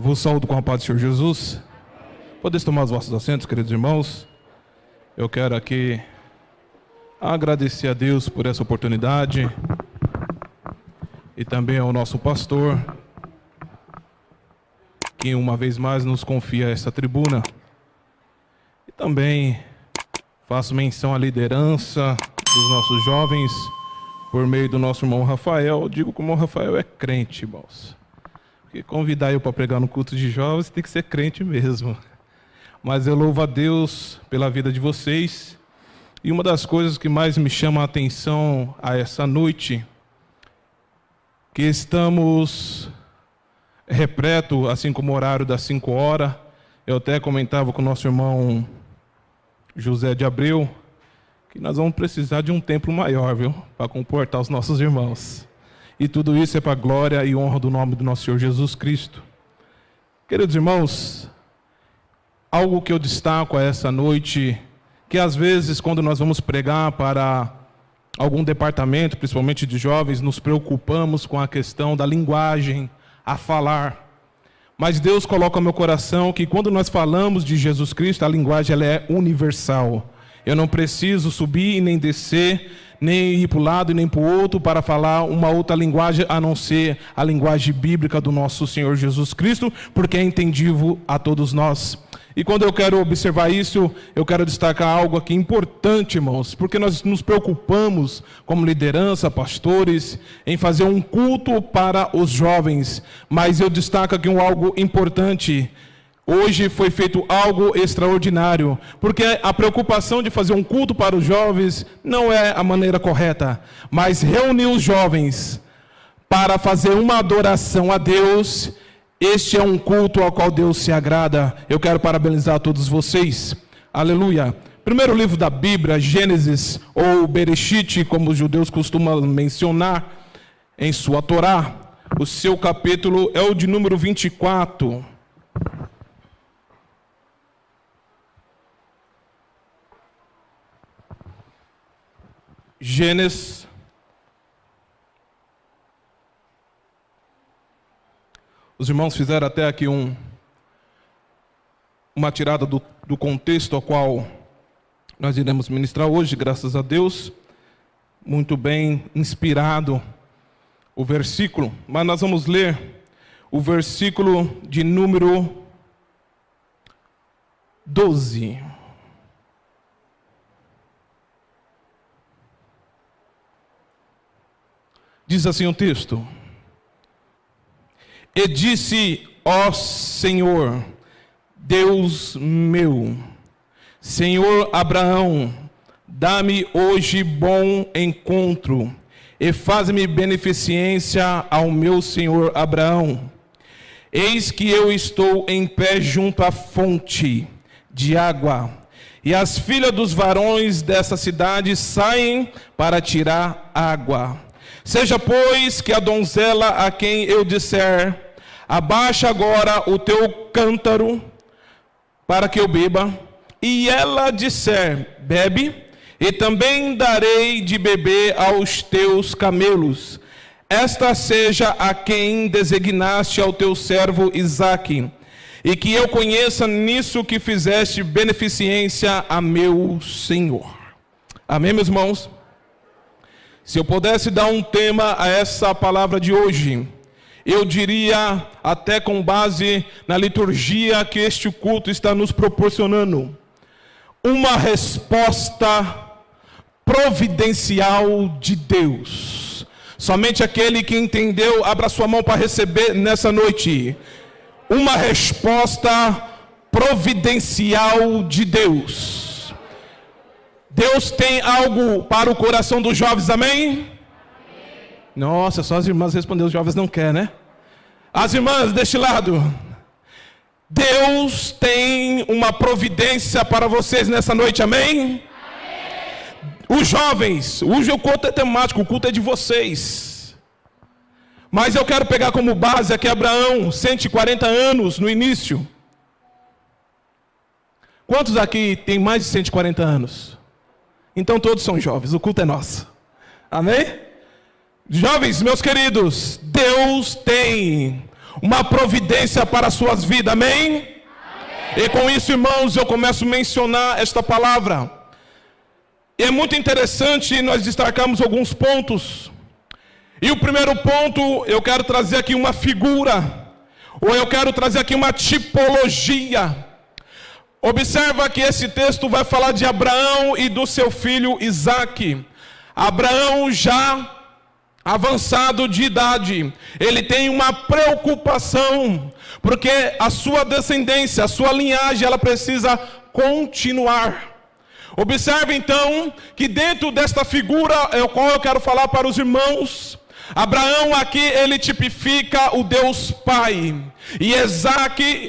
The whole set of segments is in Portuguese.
Vos saúdo com a paz do Senhor Jesus. Podeis tomar os vossos assentos, queridos irmãos. Eu quero aqui agradecer a Deus por essa oportunidade e também ao nosso pastor, que uma vez mais nos confia essa tribuna. E também faço menção à liderança dos nossos jovens por meio do nosso irmão Rafael. Eu digo que o irmão Rafael é crente, irmãos. Porque convidar eu para pregar no culto de jovens tem que ser crente mesmo. Mas eu louvo a Deus pela vida de vocês. E uma das coisas que mais me chama a atenção a essa noite, que estamos repleto, assim como o horário das 5 horas. Eu até comentava com o nosso irmão José de Abreu, que nós vamos precisar de um templo maior, viu? Para comportar os nossos irmãos. E tudo isso é para a glória e honra do nome do nosso Senhor Jesus Cristo. Queridos irmãos, algo que eu destaco a essa noite, que às vezes quando nós vamos pregar para algum departamento, principalmente de jovens, nos preocupamos com a questão da linguagem, a falar. Mas Deus coloca no meu coração que quando nós falamos de Jesus Cristo, a linguagem ela é universal. Eu não preciso subir e nem descer, nem ir para um lado e nem para o outro para falar uma outra linguagem, a não ser a linguagem bíblica do nosso Senhor Jesus Cristo, porque é entendível a todos nós. E quando eu quero observar isso, eu quero destacar algo aqui importante, irmãos, porque nós nos preocupamos, como liderança, pastores, em fazer um culto para os jovens, mas eu destaco aqui algo importante. Hoje foi feito algo extraordinário, porque a preocupação de fazer um culto para os jovens não é a maneira correta, mas reunir os jovens para fazer uma adoração a Deus, este é um culto ao qual Deus se agrada. Eu quero parabenizar todos vocês. Aleluia. Primeiro livro da Bíblia, Gênesis, ou Bereshit, como os judeus costumam mencionar em sua Torá. O seu capítulo é o de número 24. Gênesis, os irmãos fizeram até aqui uma tirada do contexto ao qual nós iremos ministrar hoje, graças a Deus, muito bem inspirado o versículo, mas nós vamos ler o versículo de número 12. Diz assim o texto: E disse, ó Senhor, Deus meu, Senhor Abraão, dá-me hoje bom encontro, e faz-me beneficência ao meu senhor Abraão. Eis que eu estou em pé junto à fonte de água, e as filhas dos varões dessa cidade saem para tirar água. Seja, pois, que a donzela a quem eu disser, abaixa agora o teu cântaro para que eu beba, e ela disser, bebe, e também darei de beber aos teus camelos. Esta seja a quem designaste ao teu servo Isaque, e que eu conheça nisso que fizeste beneficência a meu Senhor. Amém, meus irmãos? Se eu pudesse dar um tema a essa palavra de hoje, eu diria, até com base na liturgia que este culto está nos proporcionando, uma resposta providencial de Deus. Somente aquele que entendeu, abra sua mão para receber nessa noite. Uma resposta providencial de Deus. Deus tem algo para o coração dos jovens, amém? Nossa, só as irmãs responderam, os jovens não querem, né? As irmãs deste lado, Deus tem uma providência para vocês nessa noite, amém? Os jovens, hoje o culto é temático, o culto é de vocês. Mas eu quero pegar como base aqui Abraão, 140 anos no início. Quantos aqui tem mais de 140 anos? Então todos são jovens, o culto é nosso. Amém? Jovens, meus queridos, Deus tem uma providência para as suas vidas, amém? E com isso, irmãos, eu começo a mencionar esta palavra. E é muito interessante nós destacarmos alguns pontos. E o primeiro ponto, eu quero trazer aqui uma figura, ou eu quero trazer aqui uma tipologia. Observa que esse texto vai falar de Abraão e do seu filho Isaque. Abraão já avançado de idade, ele tem uma preocupação, porque a sua descendência, a sua linhagem, ela precisa continuar. Observe então que dentro desta figura, qual eu quero falar para os irmãos, Abraão aqui ele tipifica o Deus Pai, e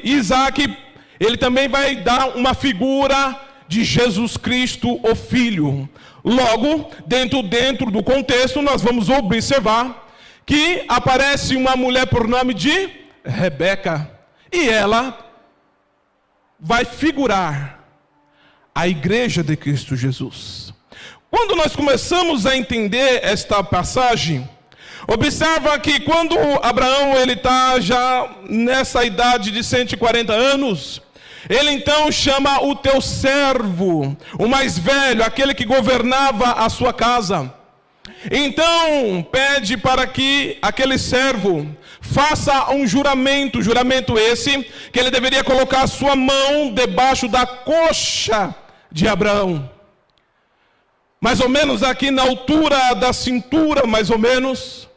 Isaque, ele também vai dar uma figura de Jesus Cristo, o Filho. Logo, dentro do contexto, nós vamos observar que aparece uma mulher por nome de Rebeca, e ela vai figurar a igreja de Cristo Jesus. Quando nós começamos a entender esta passagem, observa que quando Abraão ele está já nessa idade de 140 anos, ele então chama o teu servo, o mais velho, aquele que governava a sua casa. Então pede para que aquele servo faça um juramento esse, que ele deveria colocar a sua mão debaixo da coxa de Abraão. Mais ou menos aqui na altura da cintura, mais ou menos.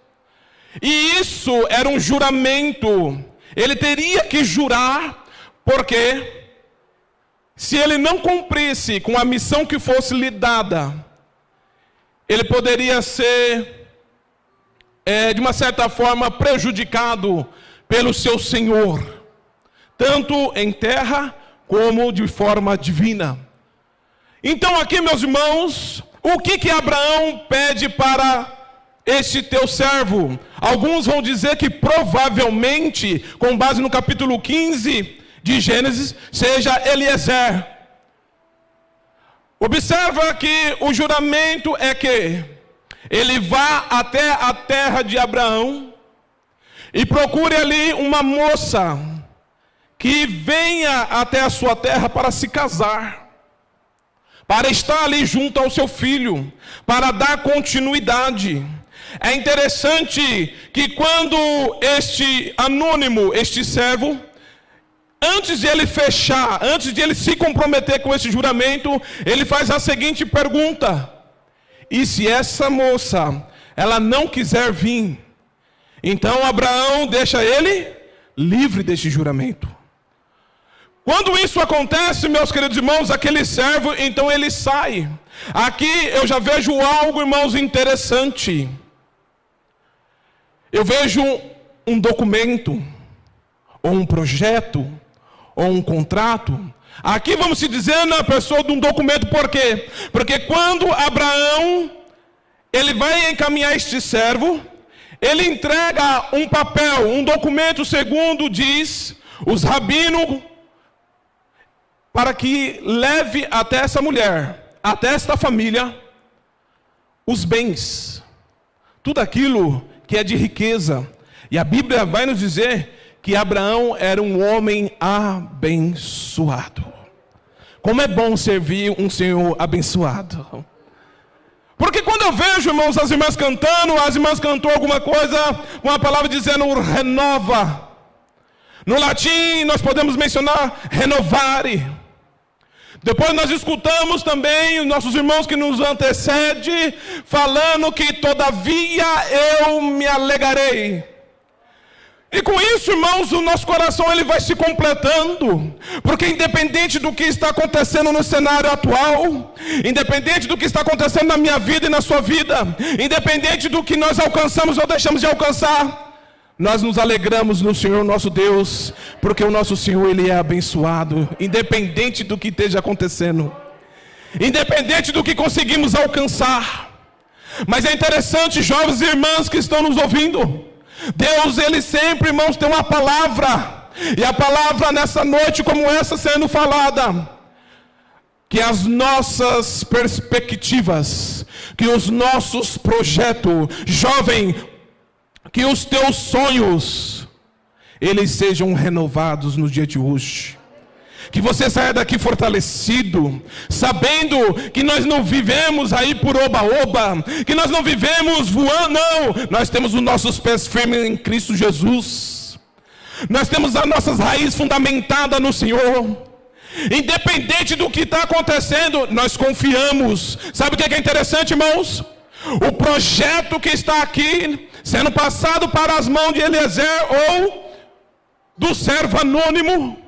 E isso era um juramento. Ele teria que jurar, porque se ele não cumprisse com a missão que fosse lhe dada, ele poderia ser, de uma certa forma, prejudicado pelo seu Senhor, tanto em terra como de forma divina. Então aqui, meus irmãos, o que Abraão pede para este teu servo? Alguns vão dizer que provavelmente, com base no capítulo 15 de Gênesis, seja Eliezer. Observa que o juramento é que ele vá até a terra de Abraão e procure ali uma moça que venha até a sua terra para se casar, para estar ali junto ao seu filho, para dar continuidade. É interessante que quando este anônimo, este servo, antes de ele fechar, antes de ele se comprometer com esse juramento, ele faz a seguinte pergunta: e se essa moça, ela não quiser vir? Então Abraão deixa ele livre deste juramento. Quando isso acontece, meus queridos irmãos, aquele servo, então ele sai. Aqui eu já vejo algo, irmãos, interessante. Eu vejo um documento, ou um projeto, ou um contrato. Aqui vamos se dizer na pessoa de um documento, por quê? Porque quando Abraão, ele vai encaminhar este servo, ele entrega um papel, um documento, segundo diz os rabinos, para que leve até essa mulher, até esta família, os bens, tudo aquilo que é de riqueza. E a Bíblia vai nos dizer que Abraão era um homem abençoado. Como é bom servir um Senhor abençoado. Porque quando eu vejo, irmãos, as irmãs cantou alguma coisa com a palavra dizendo renova. No latim nós podemos mencionar renovare. Depois nós escutamos também os nossos irmãos que nos antecedem falando que todavia eu me alegrarei. E com isso, irmãos, o nosso coração ele vai se completando, porque independente do que está acontecendo no cenário atual, independente do que está acontecendo na minha vida e na sua vida, independente do que nós alcançamos ou deixamos de alcançar, nós nos alegramos no Senhor nosso Deus, porque o nosso Senhor ele é abençoado, independente do que esteja acontecendo, independente do que conseguimos alcançar. Mas é interessante, jovens e irmãs que estão nos ouvindo, Deus, ele sempre, irmãos, tem uma palavra. E a palavra nessa noite como essa sendo falada, que as nossas perspectivas, que os nossos projetos, jovem, que os teus sonhos, eles sejam renovados no dia de hoje. Que você saia daqui fortalecido, sabendo que nós não vivemos aí por oba-oba, que nós não vivemos voando, não. Nós temos os nossos pés firmes em Cristo Jesus. Nós temos as nossas raízes fundamentadas no Senhor. Independente do que está acontecendo, nós confiamos. Sabe o que é interessante, irmãos? O projeto que está aqui, sendo passado para as mãos de Eliezer ou do servo anônimo,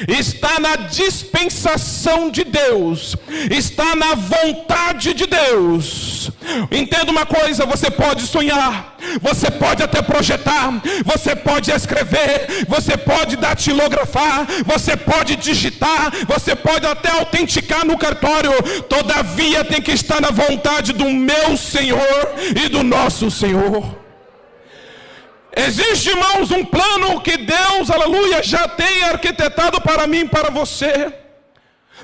está na dispensação de Deus, está na vontade de Deus. Entenda uma coisa: você pode sonhar, você pode até projetar, você pode escrever, você pode datilografar, você pode digitar, você pode até autenticar no cartório, todavia tem que estar na vontade do meu Senhor e do nosso Senhor. Existe, irmãos, um plano que Deus, aleluia, já tem arquitetado para mim e para você.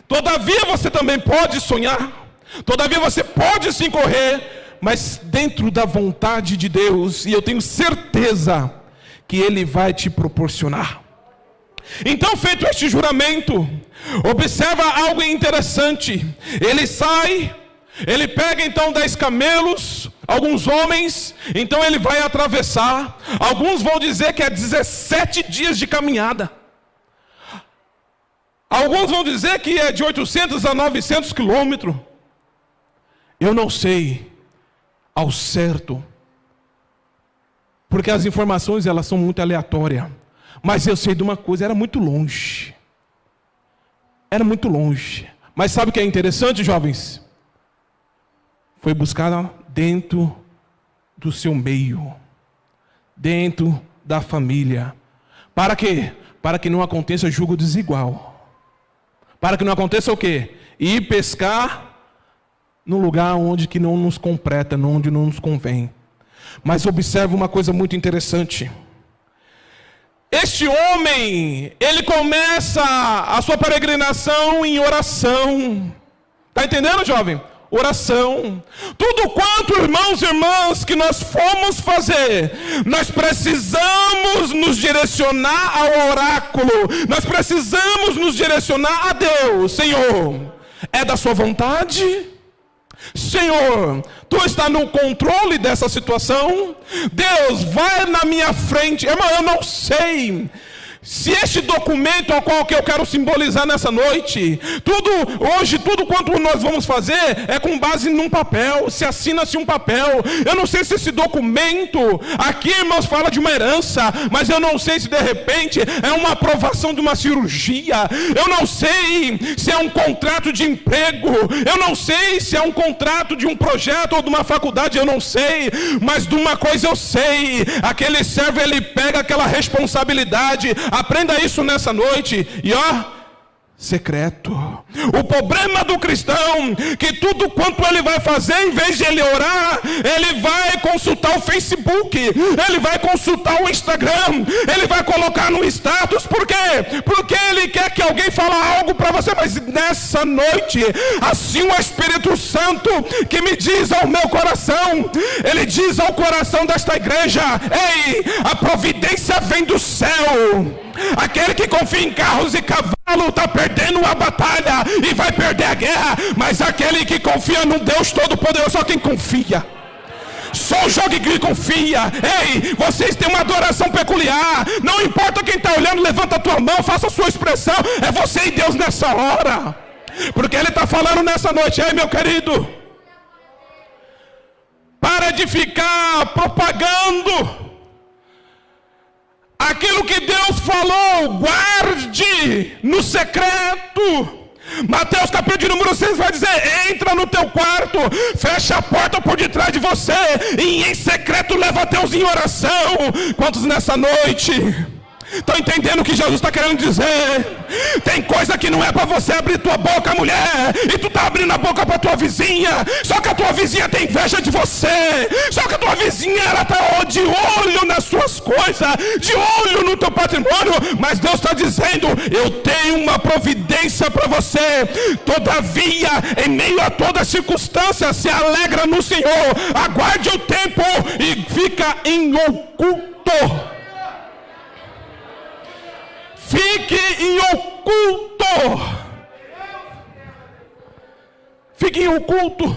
Todavia você também pode sonhar, todavia você pode sim correr, mas dentro da vontade de Deus, e eu tenho certeza que Ele vai te proporcionar. Então, feito este juramento, observa algo interessante. Ele sai, ele pega então 10 camelos, alguns homens, então ele vai atravessar. Alguns vão dizer que é 17 dias de caminhada. Alguns vão dizer que é de 800 a 900 quilômetros. Eu não sei ao certo, porque as informações elas são muito aleatórias. Mas eu sei de uma coisa, era muito longe. Era muito longe. Mas sabe o que é interessante, jovens? Foi buscar dentro do seu meio, dentro da família. Para quê? Para que não aconteça julgo desigual. Para que não aconteça o quê? Ir pescar num lugar onde que não nos completa, onde não nos convém. Mas observe uma coisa muito interessante. Este homem, ele começa a sua peregrinação em oração. Está entendendo, jovem? Oração. Tudo quanto, irmãos e irmãs, que nós fomos fazer, nós precisamos nos direcionar ao oráculo, nós precisamos nos direcionar a Deus. Senhor, é da sua vontade? Senhor, Tu está no controle dessa situação? Deus, vai na minha frente. Irmão, eu não sei se este documento ao qual que eu quero simbolizar nessa noite, hoje tudo quanto nós vamos fazer é com base num papel, se assina-se um papel. Eu não sei se esse documento aqui, irmãos, fala de uma herança, mas eu não sei se de repente é uma aprovação de uma cirurgia, eu não sei se é um contrato de emprego, eu não sei se é um contrato de um projeto ou de uma faculdade, eu não sei, mas de uma coisa eu sei: aquele servo, ele pega aquela responsabilidade. Aprenda isso nessa noite. E secreto. O problema do cristão, que tudo quanto ele vai fazer, em vez de ele orar, ele vai consultar o Facebook, ele vai consultar o Instagram, ele vai colocar no status. Por quê? Porque ele quer que alguém fale algo para você. Mas nessa noite, assim o Espírito Santo que me diz ao meu coração, ele diz ao coração desta igreja: ei, a providência vem do céu. Aquele que confia em carros e cavalos está perdendo a batalha e vai perder a guerra, mas aquele que confia no Deus Todo-Poderoso, só quem confia, só o jogo que confia. Ei, vocês têm uma adoração peculiar. Não importa quem está olhando, levanta a tua mão, faça a sua expressão. É você e Deus nessa hora, porque Ele está falando nessa noite. Ei, meu querido, para de ficar propagando aquilo que Deus falou. Guarde no secreto. Mateus capítulo de número 6 vai dizer: entra no teu quarto, fecha a porta por detrás de você, e em secreto leva Deus em oração. Quantos nessa noite estão entendendo o que Jesus está querendo dizer? Tem coisa que não é para você abrir tua boca, mulher, e tu está abrindo a boca para tua vizinha. Só que a tua vizinha tem inveja de você. Só que a tua vizinha, ela está de olho nas suas coisas, de olho no teu patrimônio. Mas Deus está dizendo: eu tenho uma providência para você. Todavia, em meio a toda circunstância, se alegra no Senhor. Aguarde o tempo e fica em oculto. fique em oculto. Fique em oculto.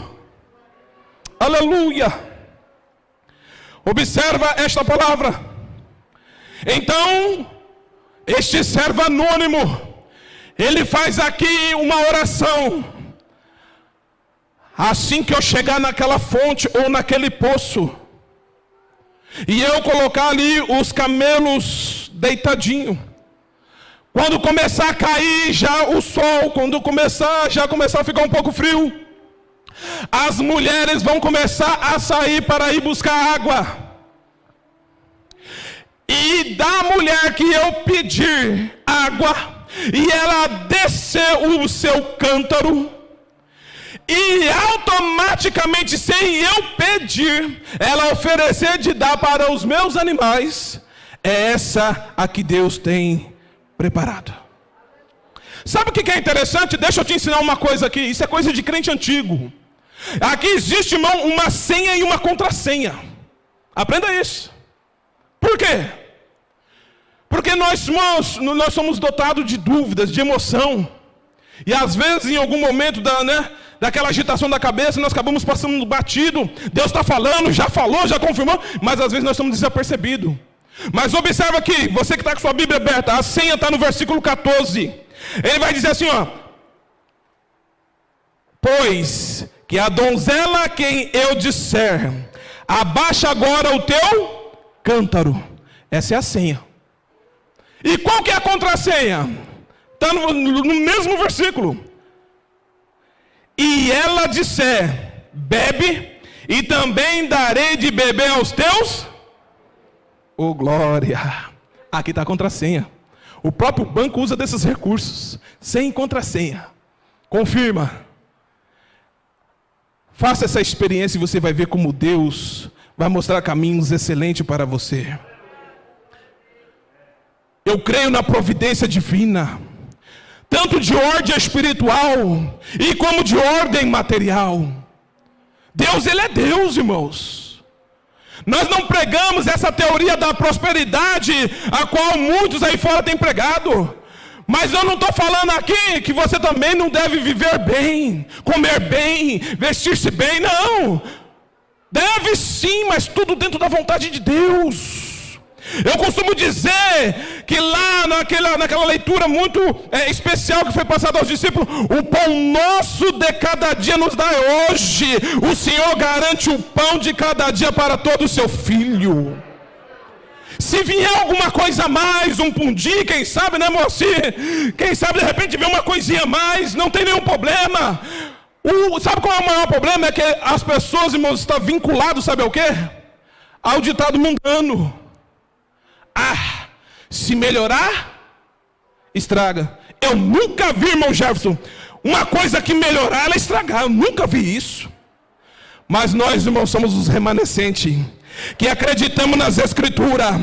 Aleluia. Observa esta palavra. Então, este servo anônimo, ele faz aqui uma oração. Assim que eu chegar naquela fonte ou naquele poço, e eu colocar ali os camelos deitadinho, quando começar a cair já o sol, quando começar a ficar um pouco frio, as mulheres vão começar a sair para ir buscar água. E da mulher que eu pedir água, e ela descer o seu cântaro, e automaticamente, sem eu pedir, ela oferecer de dar para os meus animais, é essa a que Deus tem preparado. Sabe o que é interessante? Deixa eu te ensinar uma coisa aqui. Isso é coisa de crente antigo. Aqui existe, irmão, uma senha e uma contrassenha. Aprenda isso. Por quê? Porque nós somos dotados de dúvidas, de emoção. E às vezes, em algum momento daquela agitação da cabeça, nós acabamos passando batido. Deus está falando, já falou, já confirmou, mas às vezes nós estamos desapercebidos. Mas observa aqui, você que está com sua Bíblia aberta, a senha está no versículo 14. Ele vai dizer assim, ó: pois que a donzela a quem eu disser, abaixa agora o teu cântaro. Essa é a senha. E qual que é a contrassenha? Está no mesmo versículo. E ela disser, bebe, e também darei de beber aos teus. Oh, glória. Aqui está a contrassenha. O próprio banco usa desses recursos, sem contrassenha. Confirma. Faça essa experiência e você vai ver como Deus vai mostrar caminhos excelentes para você. Eu creio na providência divina, tanto de ordem espiritual e como de ordem material. Deus, Ele é Deus, irmãos. Nós não pregamos essa teoria da prosperidade, a qual muitos aí fora têm pregado. Mas eu não estou falando aqui que você também não deve viver bem, comer bem, vestir-se bem, não. Deve sim, mas tudo dentro da vontade de Deus. Eu costumo dizer que lá naquela leitura muito especial que foi passada aos discípulos, o pão nosso de cada dia nos dá hoje. O Senhor garante o pão de cada dia para todo o seu filho. Se vier alguma coisa a mais, um pundim, quem sabe, né, mocinho? Quem sabe de repente vier uma coisinha a mais, não tem nenhum problema. Sabe qual é o maior problema? É que as pessoas, irmãos, estão vinculadas, sabe ao quê? Ao ditado mundano. Ah, se melhorar, estraga. Eu nunca vi, irmão Jefferson, uma coisa que melhorar, ela estragar. Eu nunca vi isso. Mas nós, irmãos, somos os remanescentes, que acreditamos nas Escrituras.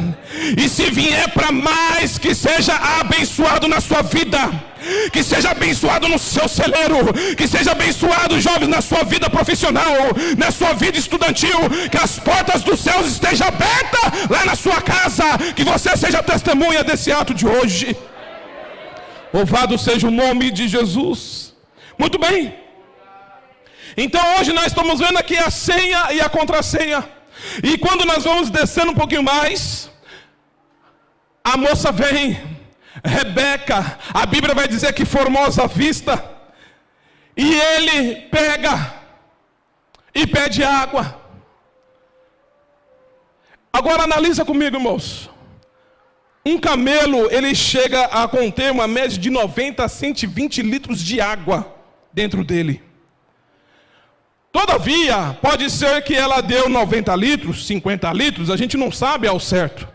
E se vier para mais, que seja abençoado na sua vida, que seja abençoado no seu celeiro, que seja abençoado, jovens, na sua vida profissional, na sua vida estudantil, que as portas dos céus estejam abertas lá na sua casa, que você seja testemunha desse ato de hoje. Louvado seja o nome de Jesus. Muito bem. Então hoje nós estamos vendo aqui a senha e a contrassenha. E quando nós vamos descendo um pouquinho mais, a moça vem, Rebeca, a Bíblia vai dizer que formosa vista, e ele pega e pede água. Agora analisa comigo, irmãos. Um camelo, ele chega a conter uma média de 90 a 120 litros de água dentro dele. Todavia, pode ser que ela deu 90 litros, 50 litros, a gente não sabe ao certo.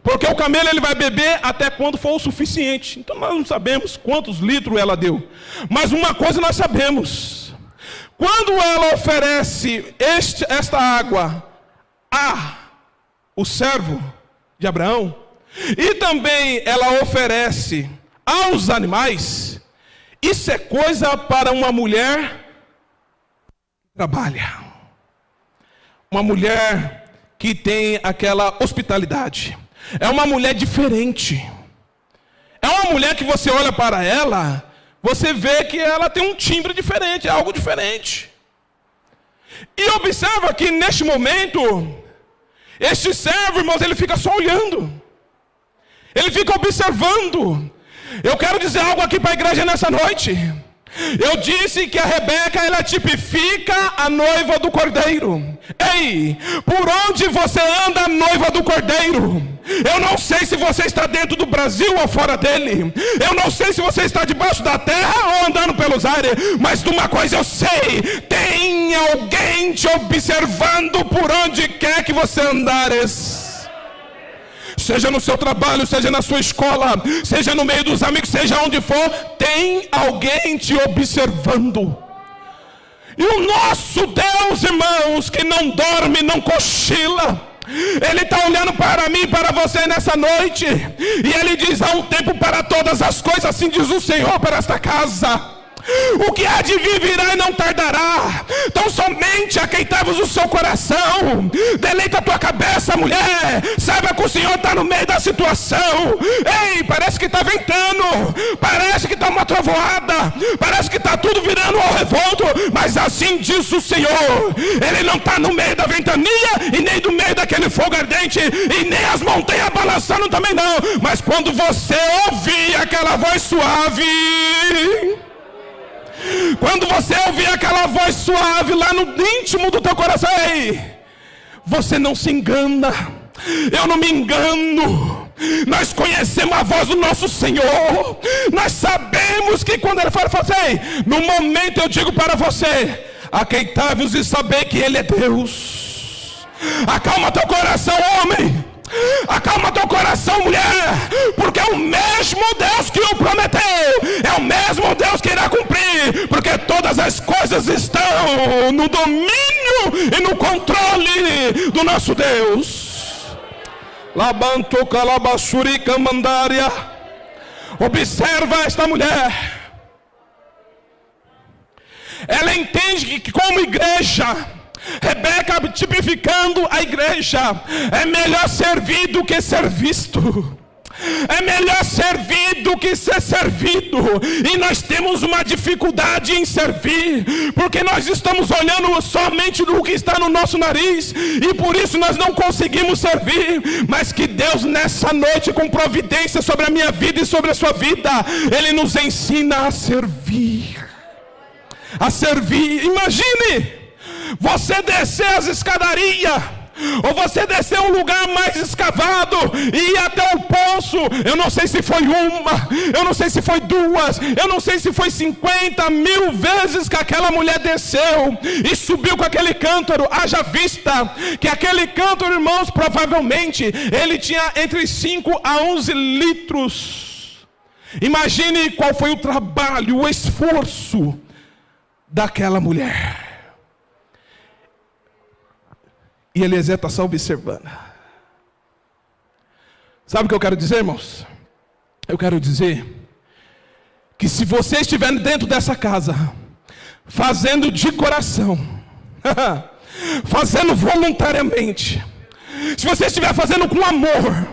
Porque o camelo ele vai beber até quando for o suficiente. Então nós não sabemos quantos litros ela deu. Mas uma coisa nós sabemos. Quando ela oferece esta água a o servo de Abraão, e também ela oferece aos animais, isso é coisa para uma mulher trabalha, uma mulher que tem aquela hospitalidade, é uma mulher diferente, é uma uma mulher que você olha para ela, você vê que ela tem um timbre diferente, é algo diferente. E observa que neste momento, este servo, irmãos, ele fica só olhando. Ele fica observando. Eu quero dizer algo aqui para a igreja nessa noite. Eu disse que a Rebeca, ela tipifica a noiva do Cordeiro. Ei, por onde você anda, noiva do Cordeiro? Eu não sei se você está dentro do Brasil ou fora dele. Eu não sei se você está debaixo da terra ou andando pelos ares. Mas de uma coisa eu sei: tem alguém te observando por onde quer que você andares. Seja no seu trabalho, seja na sua escola, seja no meio dos amigos, seja onde for, tem alguém te observando. E o nosso Deus, irmãos, que não dorme, não cochila, Ele está olhando para mim e para você nessa noite, e Ele diz: há um tempo para todas as coisas, assim diz o Senhor para esta casa. O que há de vir virá e não tardará. Então somente aqueitai-vos o seu coração, deleita a tua cabeça, mulher. Saiba que o Senhor está no meio da situação. Ei, parece que está ventando, parece que está uma trovoada, parece que está tudo virando ao revolto, mas assim diz o Senhor: Ele não está no meio da ventania, e nem no meio daquele fogo ardente, e nem as montanhas balançando também não. Mas quando você ouvir aquela voz suave, quando você ouvir aquela voz suave lá no íntimo do teu coração, ei, você não se engana, eu não me engano. Nós conhecemos a voz do nosso Senhor. Nós sabemos que quando Ele fala assim, no momento eu digo para você: aqueitai-vos e saber que Ele é Deus. Acalma teu coração, homem. Acalma teu coração, mulher, porque é o mesmo Deus que o prometeu, é o mesmo Deus que irá cumprir, porque todas as coisas estão no domínio e no controle do nosso Deus. Labanto calabashuri camandária. Observa esta mulher. Ela entende que como igreja, Rebeca tipificando a igreja, é melhor servir do que ser visto. É melhor servir do que ser servido. E nós temos uma dificuldade em servir, porque nós estamos olhando somente no que está no nosso nariz, e por isso nós não conseguimos servir. Mas que Deus nessa noite, com providência sobre a minha vida e sobre a sua vida, Ele nos ensina a servir. A servir. Imagine você descer as escadarias, ou você descer um lugar mais escavado e ir até o poço. Eu não sei se foi uma, eu não sei se foi duas, eu não sei se foi 50.000 vezes que aquela mulher desceu e subiu com aquele cântaro. Haja vista que aquele cântaro, irmãos, provavelmente ele tinha entre 5 a 11 litros. Imagine qual foi o trabalho, o esforço daquela mulher. E Eliezer está só observando. Sabe o que eu quero dizer, irmãos? Eu quero dizer que se você estiver dentro dessa casa, fazendo de coração, fazendo voluntariamente, se você estiver fazendo com amor,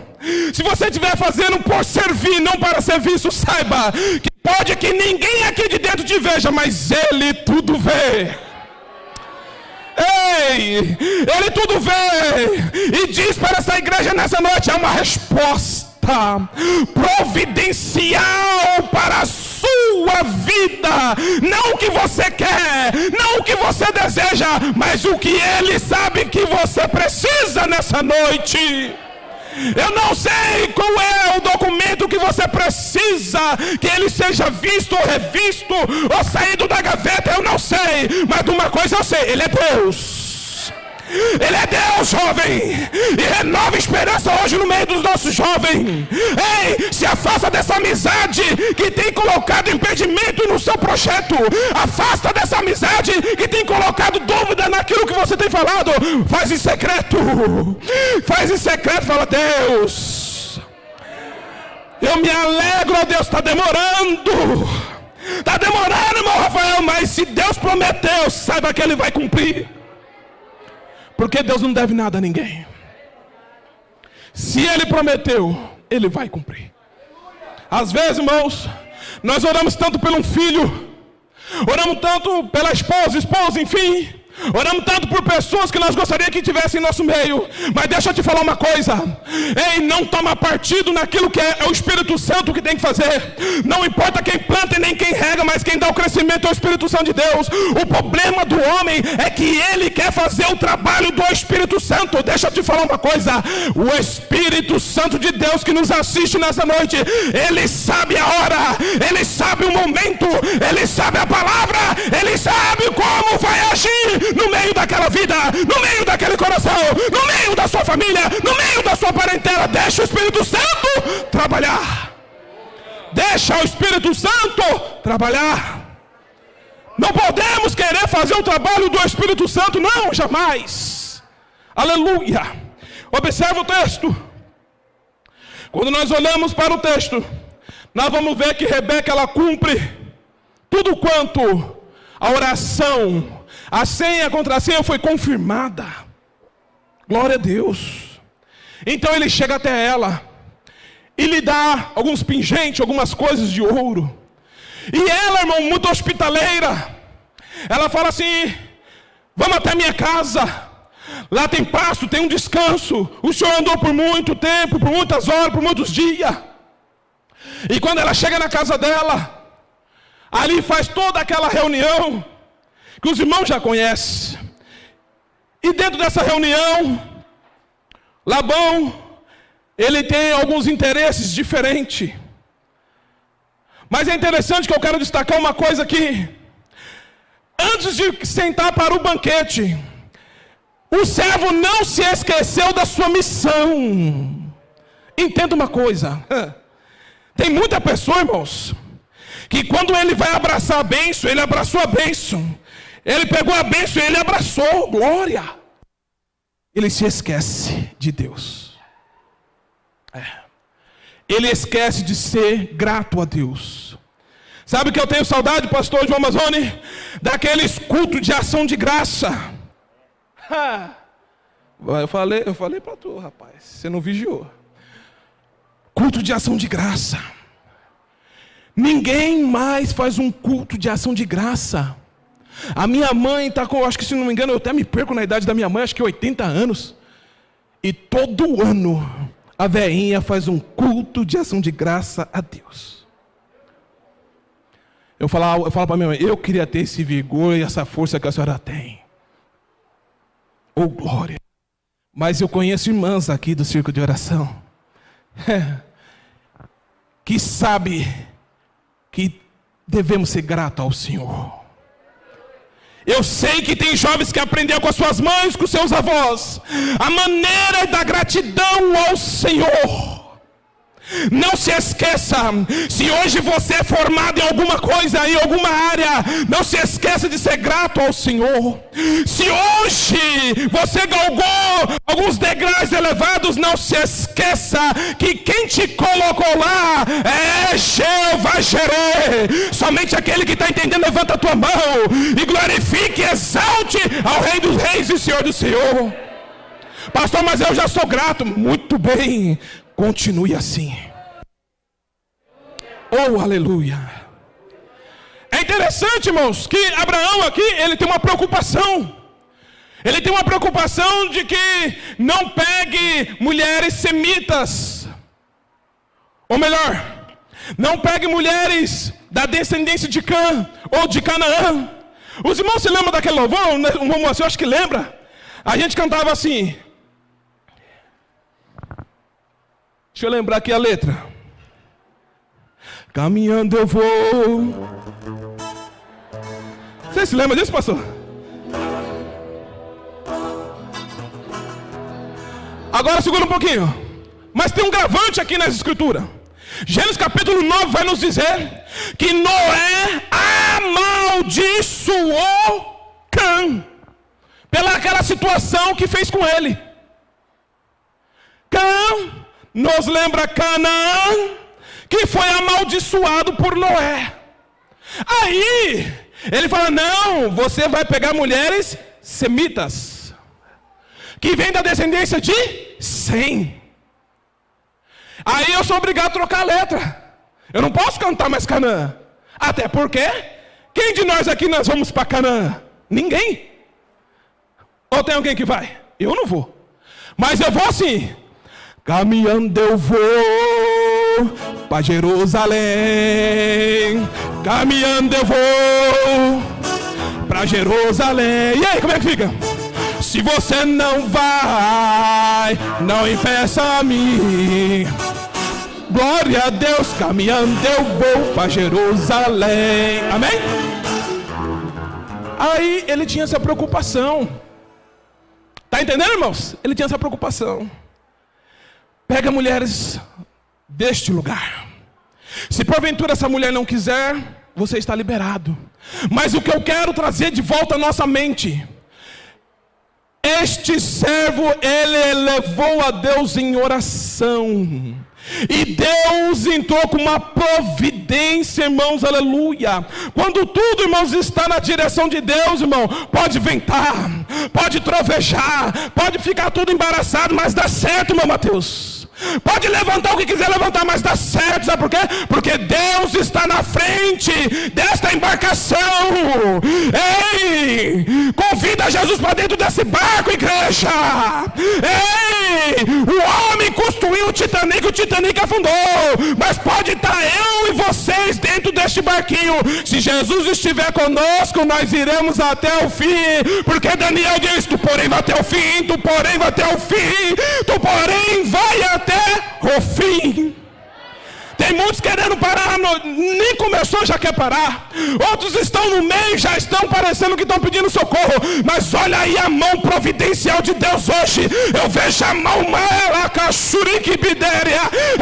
se você estiver fazendo por servir, não para ser visto, saiba que pode que ninguém aqui de dentro te veja, mas Ele tudo vê. Ei, Ele tudo vê. E diz para essa igreja nessa noite: há uma resposta providencial para a sua vida. Não o que você quer, não o que você deseja, mas o que Ele sabe que você precisa nessa noite. Eu não sei qual é o documento que você precisa, que ele seja visto ou revisto ou saído da gaveta, eu não sei. Mas de uma coisa eu sei: Ele é Deus. Ele é Deus, jovem. E renova a esperança hoje no meio dos nossos jovens. Ei, se afasta dessa amizade que tem colocado impedimento no seu projeto. Afasta dessa amizade que tem colocado dúvida naquilo que você tem falado. Faz em secreto. Faz em secreto, fala: Deus, eu me alegro, ó Deus, está demorando. Está demorando, irmão Rafael, mas se Deus prometeu, saiba que Ele vai cumprir. Porque Deus não deve nada a ninguém. Se Ele prometeu, Ele vai cumprir. Às vezes, irmãos, nós oramos tanto por um filho, oramos tanto pela esposa, enfim, oramos tanto por pessoas que nós gostaríamos que tivessem em nosso meio. Mas deixa eu te falar uma coisa: ei, não toma partido naquilo que é o Espírito Santo que tem que fazer. Não importa quem planta e nem quem rega, mas quem dá o crescimento é o Espírito Santo de Deus. O problema do homem é que ele quer fazer o trabalho do Espírito Santo. Deixa eu te falar uma coisa: o Espírito Santo de Deus que nos assiste nessa noite, ele sabe a hora, ele sabe o momento, ele sabe a palavra, ele sabe como vai agir no meio daquela vida, no meio daquele coração, no meio da sua família, no meio da sua parentela. Deixa o Espírito Santo trabalhar. Deixa o Espírito Santo trabalhar. Não podemos querer fazer o trabalho do Espírito Santo, não, jamais. Aleluia. Observe o texto. Quando nós olhamos para o texto, nós vamos ver que Rebeca, ela cumpre tudo quanto a oração, a senha contra a senha foi confirmada. Glória a Deus. Então ele chega até ela e lhe dá alguns pingentes, algumas coisas de ouro. E ela, irmão, muito hospitaleira, ela fala assim: vamos até minha casa, lá tem pasto, tem um descanso. O senhor andou por muito tempo, por muitas horas, por muitos dias. E quando ela chega na casa dela, ali faz toda aquela reunião que os irmãos já conhecem. E dentro dessa reunião, Labão, ele tem alguns interesses diferentes. Mas é interessante que eu quero destacar uma coisa aqui. Antes de sentar para o banquete, o servo não se esqueceu da sua missão. Entenda uma coisa: tem muita pessoa, irmãos, que quando ele vai abraçar a bênção, ele abraçou a bênção. Ele pegou a bênção e ele abraçou, glória. Ele se esquece de Deus. Ele esquece de ser grato a Deus. Sabe o que eu tenho saudade, pastor João Amazone? Daqueles cultos de ação de graça. Eu falei para tu, rapaz, você não vigiou. Culto de ação de graça. Ninguém mais faz um culto de ação de graça. A minha mãe está com, acho que se não me engano, eu até me perco na idade da minha mãe, acho que 80 anos. E todo ano a velhinha faz um culto de ação de graça a Deus. Eu falo para minha mãe: eu queria ter esse vigor e essa força que a senhora tem. Oh, glória. Mas eu conheço irmãs aqui do Círculo de Oração que sabe que devemos ser gratos ao Senhor. Eu sei que tem jovens que aprenderam com as suas mães, com seus avós, a maneira da gratidão ao Senhor. Não se esqueça, se hoje você é formado em alguma coisa, em alguma área, não se esqueça de ser grato ao Senhor. Se hoje você galgou alguns degraus elevados, não se esqueça que quem te colocou lá é Jeová Jireh. Somente aquele que está entendendo, levanta a tua mão e glorifique e exalte ao Rei dos Reis e Senhor do Senhor. Pastor, mas eu já sou grato. Muito bem, continue assim. Oh, aleluia. É interessante, irmãos, que Abraão aqui, ele tem uma preocupação. Ele tem uma preocupação de que não pegue mulheres semitas. Ou melhor, não pegue mulheres da descendência de Cã ou de Canaã. Os irmãos se lembram daquele louvor? Um louvor assim, eu acho que lembra. A gente cantava assim. Deixa eu lembrar aqui a letra. Caminhando eu vou. Você se lembra disso, pastor? Agora segura um pouquinho. Mas tem um gravante aqui nas escrituras. Gênesis capítulo 9 vai nos dizer que Noé amaldiçoou Cã pela aquela situação que fez com ele. Cã nos lembra Canaã, que foi amaldiçoado por Noé. Aí ele fala: não, você vai pegar mulheres semitas, que vem da descendência de Sem. Aí eu sou obrigado a trocar a letra. Eu não posso cantar mais Canaã. Até porque, quem de nós aqui nós vamos para Canaã? Ninguém. Ou tem alguém que vai? Eu não vou. Mas eu vou assim. Caminhando eu vou para Jerusalém. Caminhando eu vou para Jerusalém. E aí, como é que fica? Se você não vai, não impeça a mim. Glória a Deus, caminhando eu vou para Jerusalém. Amém? Aí ele tinha essa preocupação. Tá entendendo, irmãos? Ele tinha essa preocupação. Pega mulheres deste lugar. Se porventura essa mulher não quiser, você está liberado. Mas o que eu quero trazer de volta à nossa mente: este servo, ele elevou a Deus em oração. E Deus entrou com uma providência, irmãos, aleluia. Quando tudo, irmãos, está na direção de Deus, irmão, pode ventar, pode trovejar, pode ficar tudo embaraçado, mas dá certo, irmão Mateus. Pode levantar o que quiser levantar, mas dá certo, sabe por quê? Porque Deus está na frente desta embarcação. Ei, convida Jesus para dentro desse barco, igreja. Ei, o homem construiu o Titanic afundou, mas pode estar eu e vocês dentro deste barquinho. Se Jesus estiver conosco, nós iremos até o fim, porque Daniel diz: tu porém vai até o fim, tu porém vai até o fim, tu porém vai até o fim. Tem muitos querendo parar, nem começou, já quer parar. Outros estão no meio, já estão parecendo que estão pedindo socorro. Mas olha aí a mão providencial de Deus hoje. Eu vejo a mão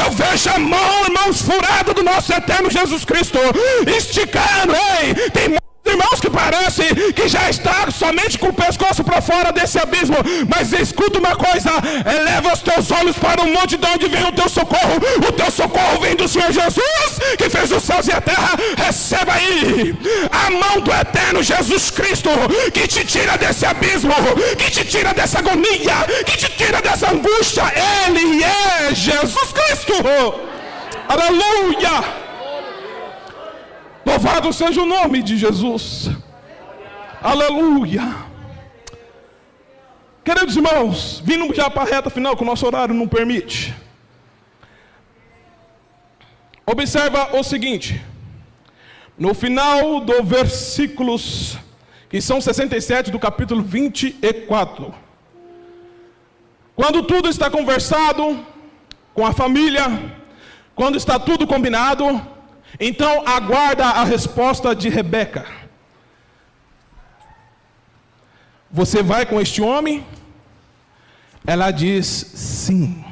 eu vejo a mão, irmãos, furada do nosso eterno Jesus Cristo, esticando. Ei, tem muitos irmãos que parece que já está somente com o pescoço para fora desse abismo. Mas escuta uma coisa: eleva os teus olhos para o monte de onde vem o teu socorro. O teu socorro vem do Senhor Jesus, que fez os céus e a terra. Receba aí a mão do eterno Jesus Cristo, que te tira desse abismo, que te tira dessa agonia, que te tira dessa angústia. Ele é Jesus Cristo. Aleluia. Louvado seja o nome de Jesus. Aleluia. Queridos irmãos, vindo já para a reta final, que o nosso horário não permite. Observa o seguinte: no final do versículos, que são 67 do capítulo 24, quando tudo está conversado com a família, quando está tudo combinado, então aguarda a resposta de Rebeca. Você vai com este homem? Ela diz sim.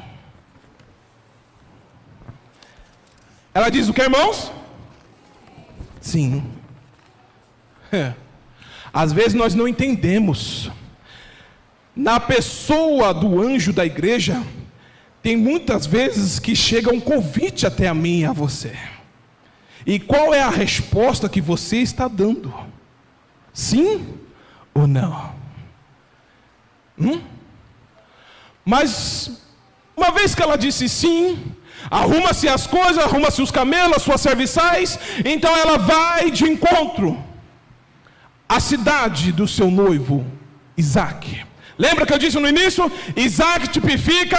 Ela diz o que, irmãos? Sim. Às vezes nós não entendemos. Na pessoa do anjo da igreja, tem muitas vezes que chega um convite até a mim e a você. E qual é a resposta que você está dando? Sim ou não? Mas, uma vez que ela disse sim, arruma-se as coisas, arruma-se os camelos, as suas serviçais. Então ela vai de encontro à cidade do seu noivo, Isaac. Lembra que eu disse no início? Isaac tipifica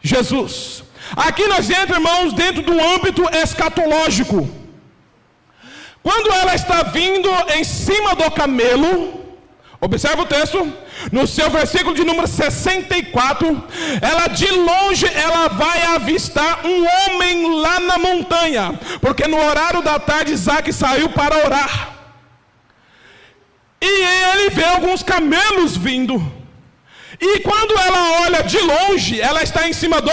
Jesus. Aqui nós entramos, irmãos, dentro do âmbito escatológico. Quando ela está vindo em cima do camelo, observa o texto, no seu versículo de número 64, ela de longe, ela vai avistar um homem lá na montanha, porque no horário da tarde Isaac saiu para orar. E ele vê alguns camelos vindo. E quando ela olha de longe, ela está em cima do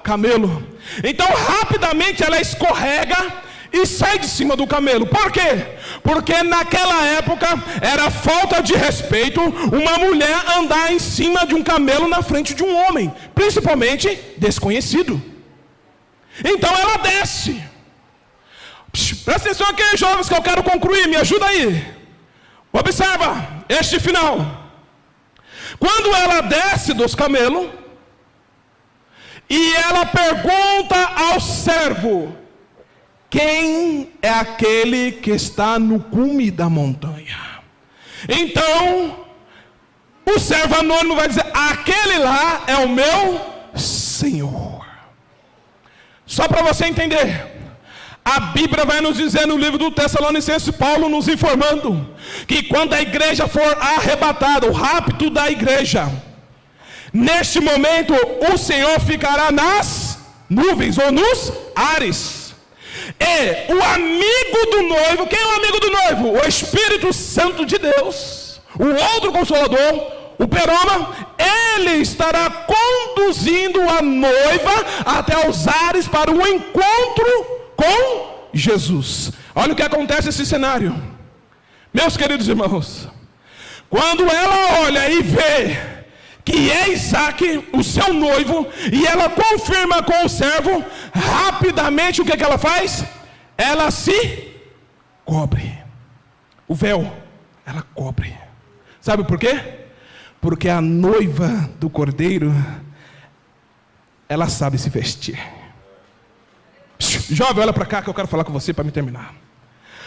camelo. Então rapidamente ela escorrega e sai de cima do camelo. Por quê? Porque naquela época era falta de respeito uma mulher andar em cima de um camelo na frente de um homem, principalmente desconhecido. Então ela desce. Presta atenção aqui, jovens, que eu quero concluir, me ajuda aí. Observa este final. Quando ela desce dos camelos e ela pergunta ao servo: quem é aquele que está no cume da montanha. Então, o servo anônimo vai dizer: aquele lá é o meu Senhor. Só para você entender, a Bíblia vai nos dizer no livro do Tessalonicenses, Paulo nos informando que quando a igreja for arrebatada, o rapto da igreja, neste momento o Senhor ficará nas nuvens ou nos ares. E o amigo do noivo, quem é o amigo do noivo? O Espírito Santo de Deus, o outro Consolador, o Peroma, ele estará conduzindo a noiva até os ares para um encontro com Jesus. Olha o que acontece nesse cenário, meus queridos irmãos. Quando ela olha e vê que é Isaac, o seu noivo, e ela confirma com o servo, rapidamente o que ela faz? Ela se cobre. O véu, ela cobre. Sabe por quê? Porque a noiva do Cordeiro, ela sabe se vestir. Jovem, olha para cá que eu quero falar com você para me terminar.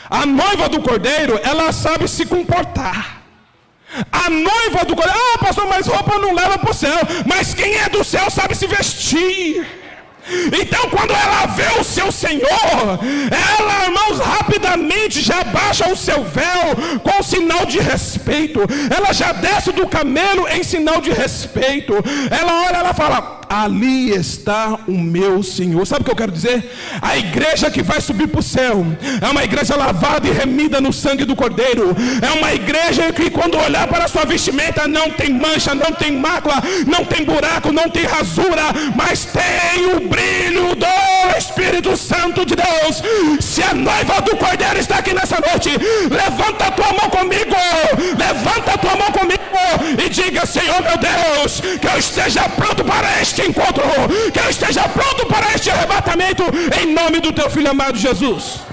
A noiva do Cordeiro, ela sabe se comportar. A noiva do Cordeiro, pastor, mas roupa não leva para o céu. Mas quem é do céu sabe se vestir. Então quando ela vê o seu Senhor, ela, irmãos, rapidamente já baixa o seu véu com sinal de respeito. Ela já desce do camelo em sinal de respeito. Ela olha, ela fala: ali está o meu Senhor. Sabe o que eu quero dizer? A igreja que vai subir para o céu é uma igreja lavada e remida no sangue do Cordeiro. É uma igreja que quando olhar para a sua vestimenta não tem mancha, não tem mácula, não tem buraco, não tem rasura, mas tem o brilho do Espírito Santo de Deus. Se a noiva do Cordeiro está aqui nessa noite, levanta a tua mão comigo, levanta a tua mão comigo e diga: Senhor meu Deus, que eu esteja pronto para este encontro, que eu esteja pronto para este arrebatamento, em nome do teu filho amado Jesus.